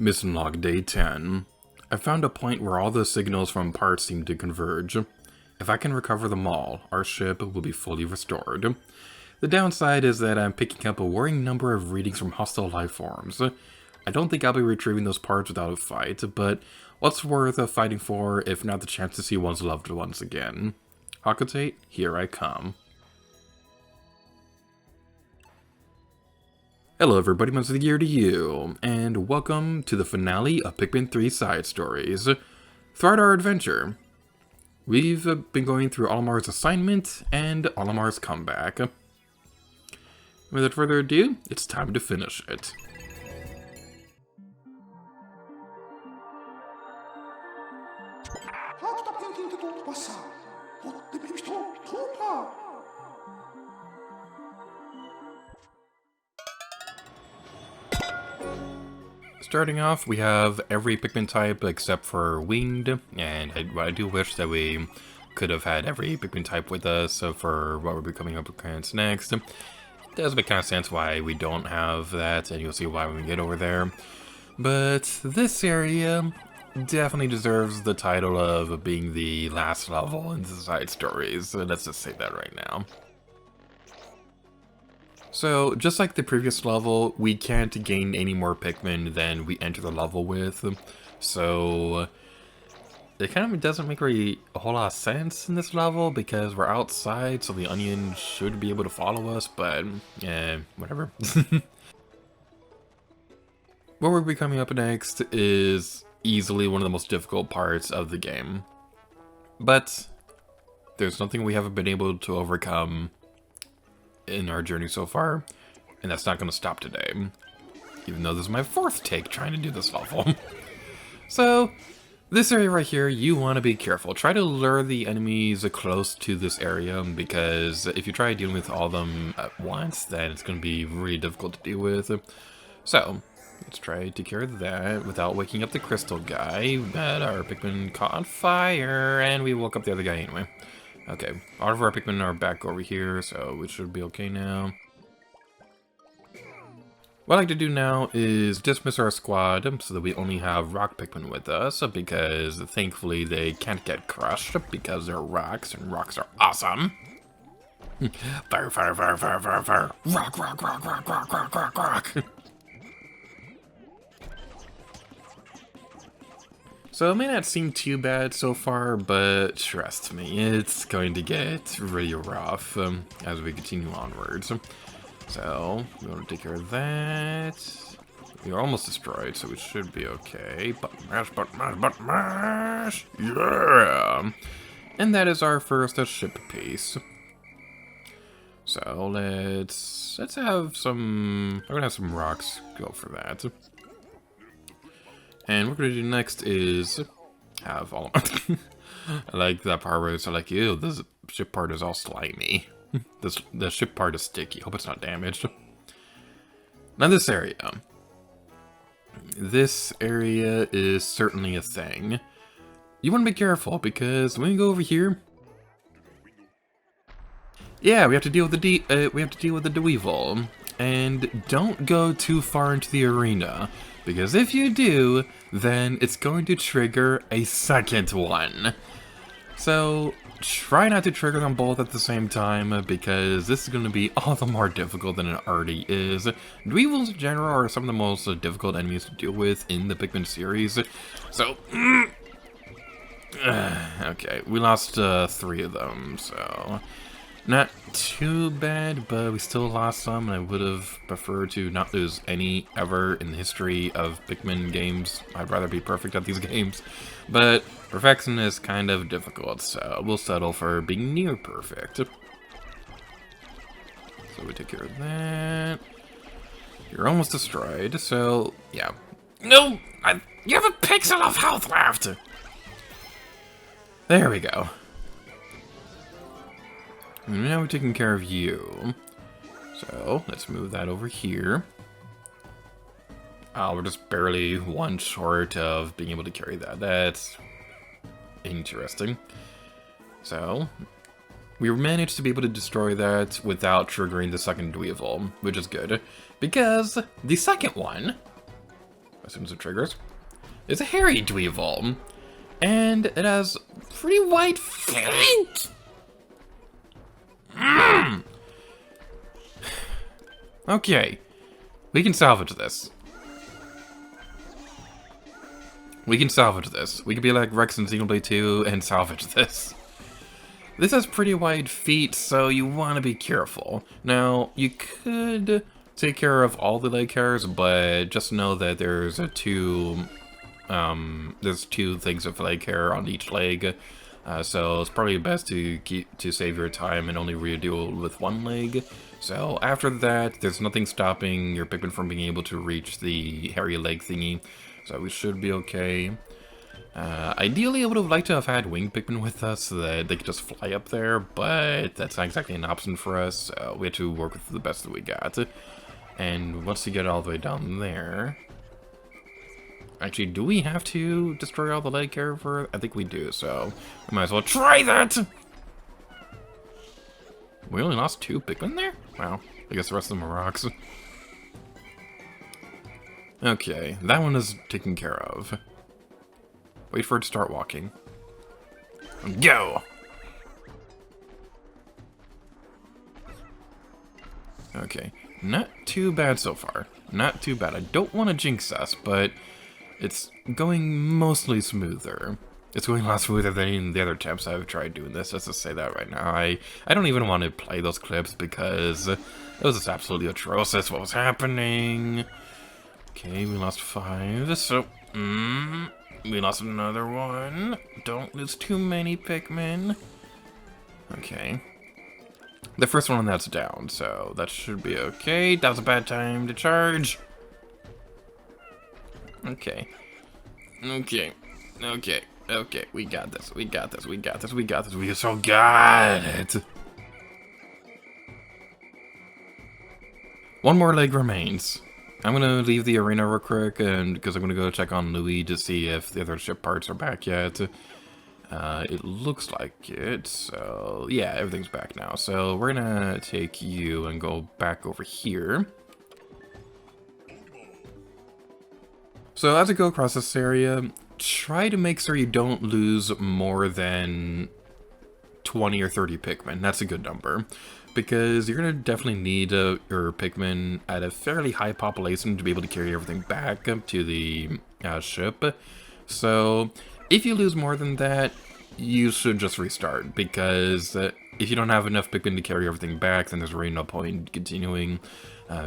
Mission log day 10. I found a point where all the signals from parts seem to converge. If I can recover them all, our ship will be fully restored. The downside is that I'm picking up a worrying number of readings from hostile life forms. I don't think I'll be retrieving those parts without a fight, but what's worth fighting for if not the chance to see one's loved ones again? Hakutate, here I come. Hello everybody, most of the year to you, and welcome to the finale of Pikmin 3 Side Stories. Throughout our adventure, we've been going through Olimar's assignment and Olimar's comeback. Without further ado, it's time to finish it. Starting off, we have every Pikmin type except for Winged, and I do wish that we could have had every Pikmin type with us for what we'll be coming up against next. It does make kind of sense why we don't have that, and you'll see why when we get over there. But this area definitely deserves the title of being the last level in the side stories, so let's just say that right now. So, just like the previous level, we can't gain any more Pikmin than we enter the level with. So, it kind of doesn't make really a whole lot of sense in this level because we're outside, so the onion should be able to follow us, but, whatever. What we'll be coming up next is easily one of the most difficult parts of the game. But, there's nothing we haven't been able to overcome in our journey so far, and that's not going to stop today, even though this is my fourth take trying to do this level. So, this area right here, you want to be careful. Try to lure the enemies close to this area, because if you try dealing with all of them at once, then it's going to be really difficult to deal with. So, let's try to cure that without waking up the crystal guy, but our Pikmin caught on fire, and we woke up the other guy anyway. Okay, all of our Pikmin are back over here, so we should be okay now. What I'd like to do now is dismiss our squad so that we only have rock Pikmin with us, because thankfully they can't get crushed because they're rocks, and rocks are awesome. Fire, fire, fire, fire, fire, fire. Rock, rock, rock, rock, rock, rock, rock, rock. So it may not seem too bad so far, but trust me, it's going to get really rough as we continue onwards. So, we want to take care of that. We are almost destroyed, so we should be okay. Button mash, button mash, button mash! Yeah! And that is our first ship piece. So, let's have some... I'm gonna have some rocks go for that. And what we're gonna do next is have all of I like that part where it's like, ew, this ship part is all slimy. The ship part is sticky. Hope it's not damaged. Now this area. This area is certainly a thing. You want to be careful because when you go over here, yeah, we have to deal with the Dweevil, and don't go too far into the arena. Because if you do, then it's going to trigger a second one. So, try not to trigger them both at the same time, because this is going to be all the more difficult than it already is. Dweevils in general are some of the most difficult enemies to deal with in the Pikmin series. So, okay, we lost 3 of them, so... Not too bad, but we still lost some, and I would have preferred to not lose any ever in the history of Pikmin games. I'd rather be perfect at these games. But perfection is kind of difficult, so we'll settle for being near perfect. So we take care of that. You're almost destroyed, so yeah. No! You have a pixel of health left! There we go. And now we're taking care of you. So, let's move that over here. We're just barely one short of being able to carry that. That's interesting. So, we managed to be able to destroy that without triggering the second Dweevil, which is good. Because the second one as soon as it triggers. It's a hairy Dweevil, and it has pretty white feet! Okay, we can salvage this. We can salvage this. We could be like Rex in Xenoblade 2 and salvage this. This has pretty wide feet, so you want to be careful. Now, you could take care of all the leg hairs, but just know that there's two things of leg hair on each leg. So it's probably best to save your time and only redeal with one leg. So after that, there's nothing stopping your Pikmin from being able to reach the hairy leg thingy. So we should be okay. Ideally, I would have liked to have had winged Pikmin with us so that they could just fly up there, but that's not exactly an option for us. We had to work with the best that we got. And once you get all the way down there... Actually, do we have to destroy all the leg hair for... I think we do, so we might as well try that! We only lost 2 Pikmin there? Wow, I guess the rest of them are rocks. Okay, that one is taken care of. Wait for it to start walking. Go! Okay, not too bad so far. Not too bad. I don't want to jinx us, but it's going mostly smoother. It's going a lot smoother than the other attempts I've tried doing this, let's just say that right now. I don't even want to play those clips because it was just absolutely atrocious what was happening. Okay, we lost 5, so... we lost another one. Don't lose too many Pikmin. Okay. The first one that's down, so that should be okay. That was a bad time to charge. Okay. Okay. Okay. Okay. We got this. We got this. We got this. We got this. We so got it. One more leg remains. I'm gonna leave the arena real quick, and because I'm gonna go check on Louis to see if the other ship parts are back yet. It looks like it, so yeah, everything's back now. So we're gonna take you and go back over here. So as you go across this area, try to make sure you don't lose more than 20 or 30 Pikmin. That's a good number. Because you're going to definitely need your Pikmin at a fairly high population to be able to carry everything back up to the ship. So if you lose more than that, you should just restart. Because if you don't have enough Pikmin to carry everything back, then there's really no point in continuing.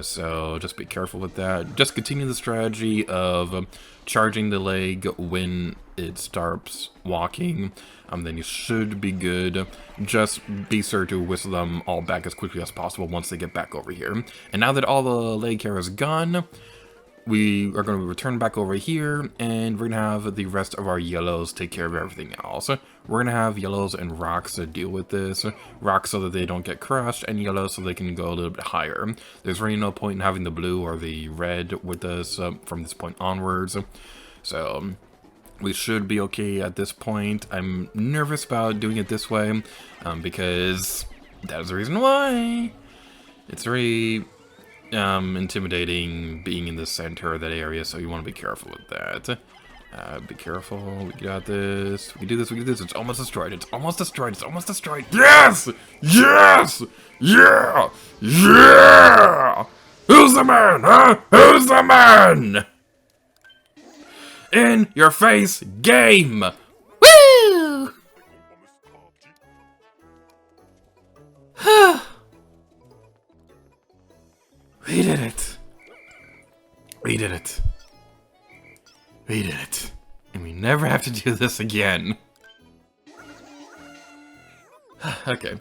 So just be careful with that. Just continue the strategy of charging the leg when it starts walking. Then you should be good. Just be sure to whistle them all back as quickly as possible once they get back over here. And now that all the leg hair is gone, we are going to return back over here, and we're going to have the rest of our yellows take care of everything else. We're going to have yellows and rocks to deal with this. Rocks so that they don't get crushed, and yellows so they can go a little bit higher. There's really no point in having the blue or the red with us from this point onwards. So we should be okay at this point. I'm nervous about doing it this way, because that is the reason why. It's very intimidating being in the center of that area, so you want to be careful with that. Be careful. We got this. We can do this. We can do this. It's almost destroyed. It's almost destroyed. It's almost destroyed. Yes! Yes! Yeah! Yeah! Who's the man, huh? Who's the man? In your face game! Woo! We did it. We did it. We did it. And we never have to do this again. Okay.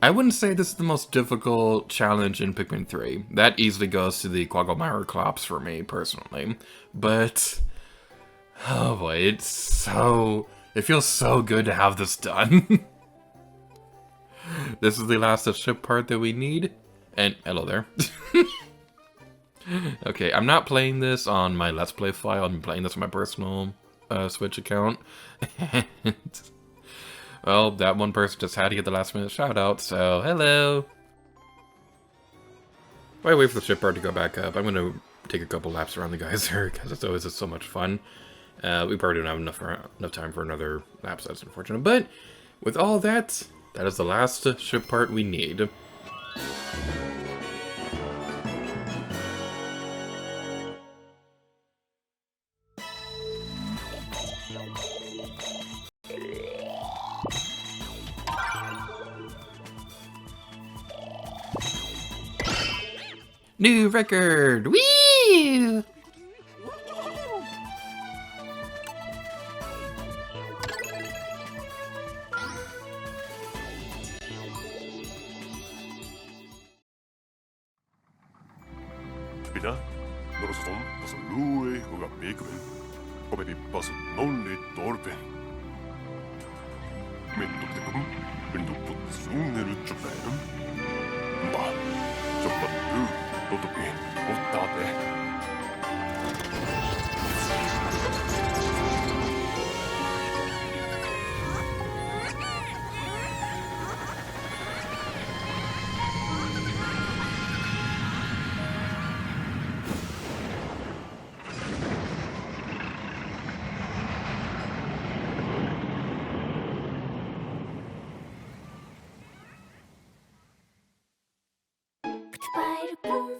I wouldn't say this is the most difficult challenge in Pikmin 3. That easily goes to the Quagmire Clops for me, personally. But oh boy, it feels so good to have this done. This is the last ship part that we need. And hello there. Okay, I'm not playing this on my Let's Play file. I'm playing this on my personal Switch account. And, well, that one person just had to get the last minute shout out, so hello. While I wait for the ship part to go back up, I'm going to take a couple laps around the geyser, because it's always just so much fun. We probably don't have enough time for another lap, so that's unfortunate. But with all that, that is the last ship part we need. New record! Whee! Pina, Noroston, was a Louis who got Pikmin. Comedy was only Torpen. Mintuktikum, Mintuput Sunel Japan. Bah, Chopatu, Totopi, Otate. パイルポン